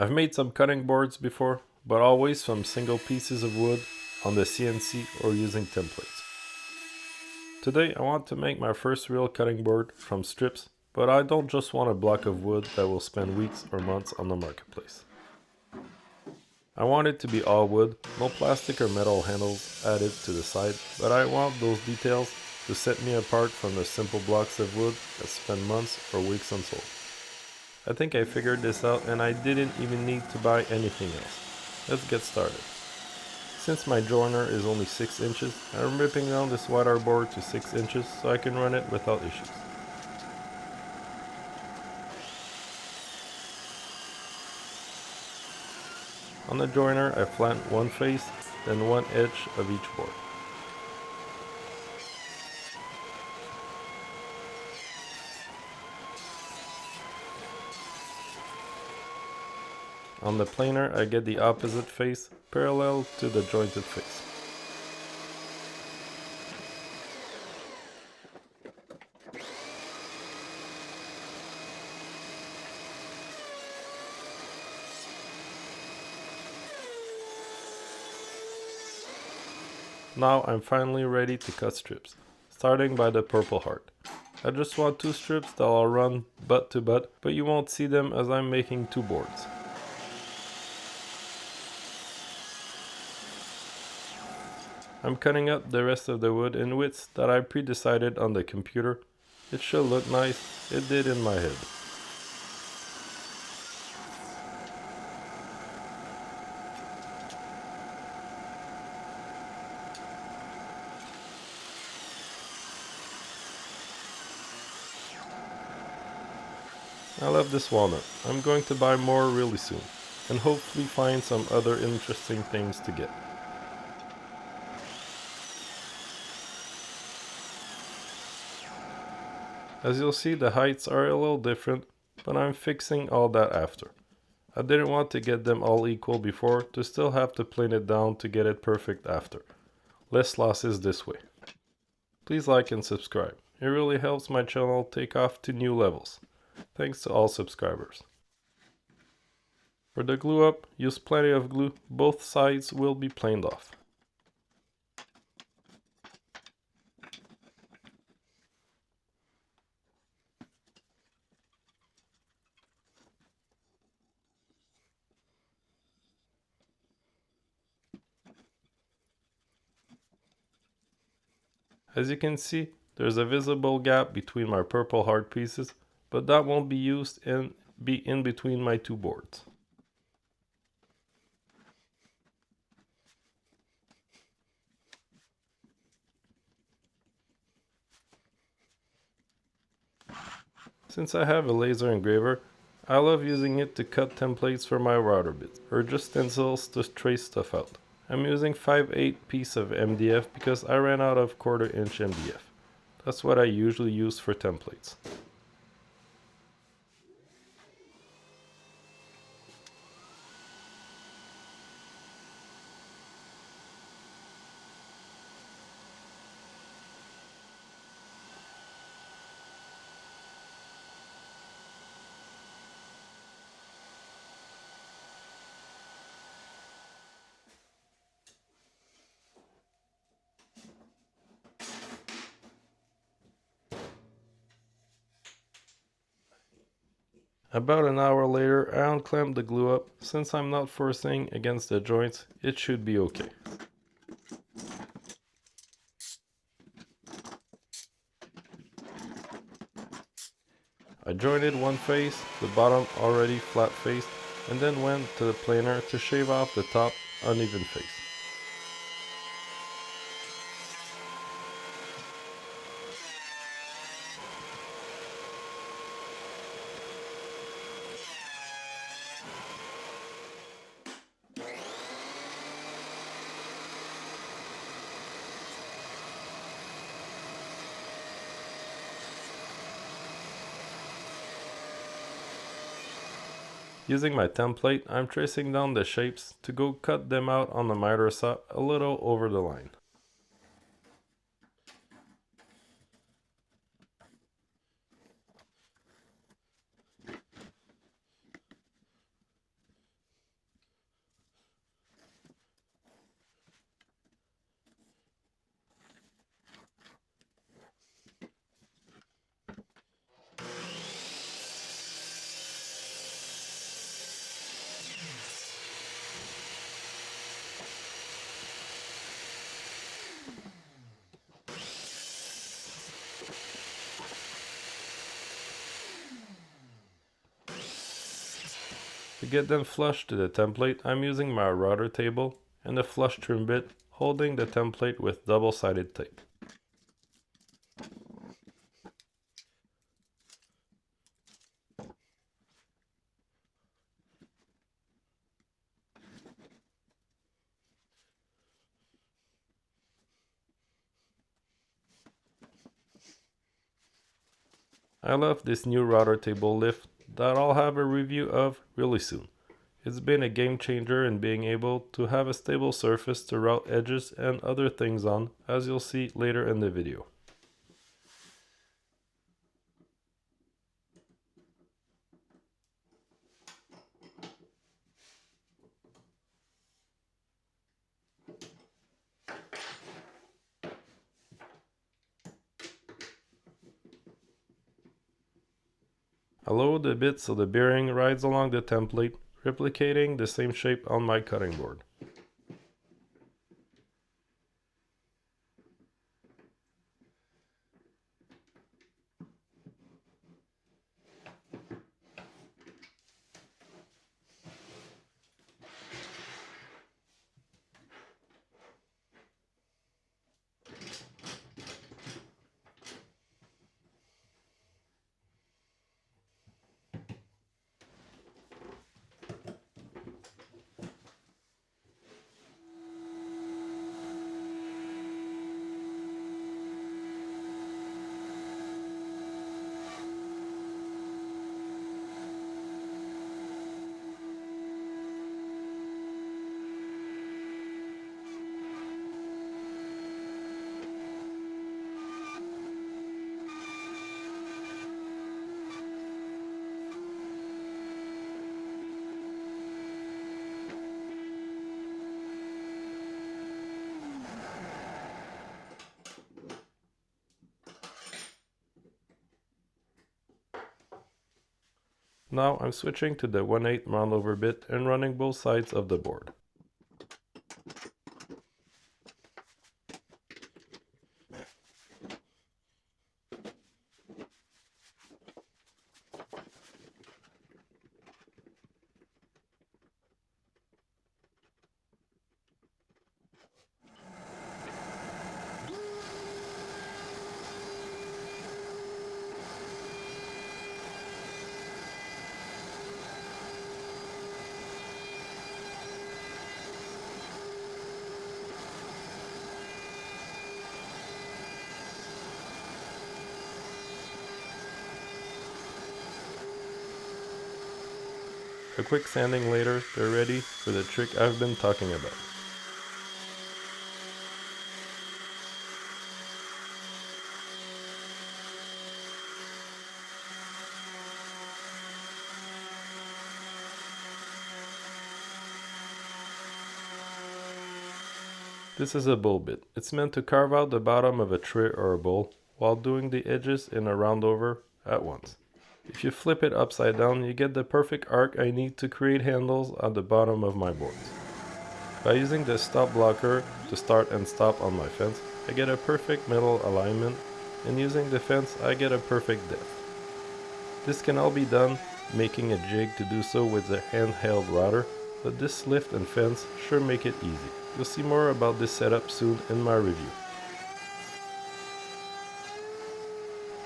I've made some cutting boards before, but always from single pieces of wood on the CNC or using templates. Today I want to make my first real cutting board from strips, but I don't just want a block of wood that will spend weeks or months on the marketplace. I want it to be all wood, no plastic or metal handles added to the side, but I want those details to set me apart from the simple blocks of wood that spend months or weeks unsold. I think I figured this out and I didn't even need to buy anything else. Let's get started. Since my joiner is only 6 inches, I'm ripping down this wire board to 6 inches so I can run it without issues. On the joiner I flatten one face, then one edge of each board. On the planer I get the opposite face parallel to the jointed face. Now I'm finally ready to cut strips, starting by the purple heart. I just want 2 strips that I'll run butt to butt, but you won't see them as I'm making 2 boards. I'm cutting up the rest of the wood in widths that I pre-decided on the computer. It should look nice, it did in my head. I love this walnut. I'm going to buy more really soon, and hopefully find some other interesting things to get. As you'll see, the heights are a little different, but I'm fixing all that after. I didn't want to get them all equal before to still have to plane it down to get it perfect after. Less losses this way. Please like and subscribe. It really helps my channel take off to new levels. Thanks to all subscribers. For the glue up, use plenty of glue. Both sides will be planed off. As you can see, there's a visible gap between my purple heart pieces, but that won't be used and be in between my 2 boards. Since I have a laser engraver, I love using it to cut templates for my router bits, or just stencils to trace stuff out. I'm using 5/8 piece of MDF because I ran out of 1/4 inch MDF. That's what I usually use for templates. About an hour later, I unclamped the glue up. Since I'm not forcing against the joints, it should be okay. I jointed one face, the bottom already flat faced, and then went to the planer to shave off the top uneven face. Using my template, I'm tracing down the shapes to go cut them out on the miter saw a little over the line. get them flush to the template, I'm using my router table and a flush trim bit, holding the template with double-sided tape. I love this new router table lift that I'll have a review of really soon. It's been a game changer in being able to have a stable surface to route edges and other things on, as you'll see later in the video. I load the bit so the bearing rides along the template, replicating the same shape on my cutting board. Now I'm switching to the 1/8 roundover bit and running both sides of the board. A quick sanding later, they're ready for the trick I've been talking about. This is a bowl bit. It's meant to carve out the bottom of a tray or a bowl while doing the edges in a roundover at once. If you flip it upside down, you get the perfect arc I need to create handles at the bottom of my boards. By using the stop blocker to start and stop on my fence, I get a perfect middle alignment, and using the fence, I get a perfect depth. This can all be done making a jig to do so with a handheld router, but this lift and fence sure make it easy. You'll see more about this setup soon in my review.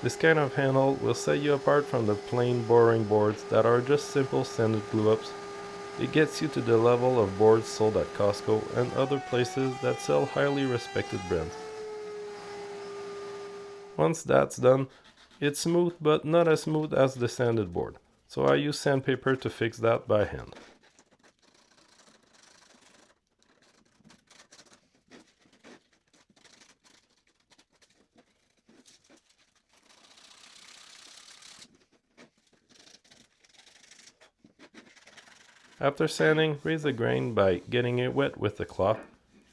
This kind of handle will set you apart from the plain boring boards that are just simple sanded glue-ups. It gets you to the level of boards sold at Costco and other places that sell highly respected brands. Once that's done, it's smooth but not as smooth as the sanded board, so I use sandpaper to fix that by hand. After sanding, raise the grain by getting it wet with a cloth,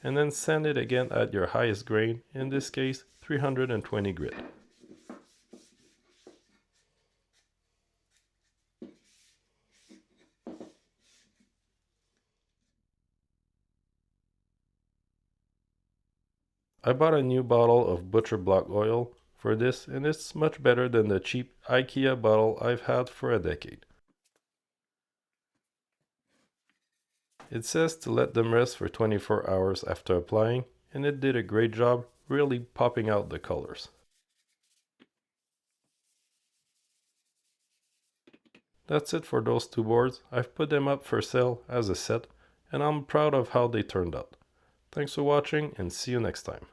and then sand it again at your highest grain, in this case 320 grit. I bought a new bottle of butcher block oil for this, and it's much better than the cheap IKEA bottle I've had for a decade. It says to let them rest for 24 hours after applying, and it did a great job really popping out the colors. That's it for those two boards. I've put them up for sale as a set, and I'm proud of how they turned out. Thanks for watching and see you next time.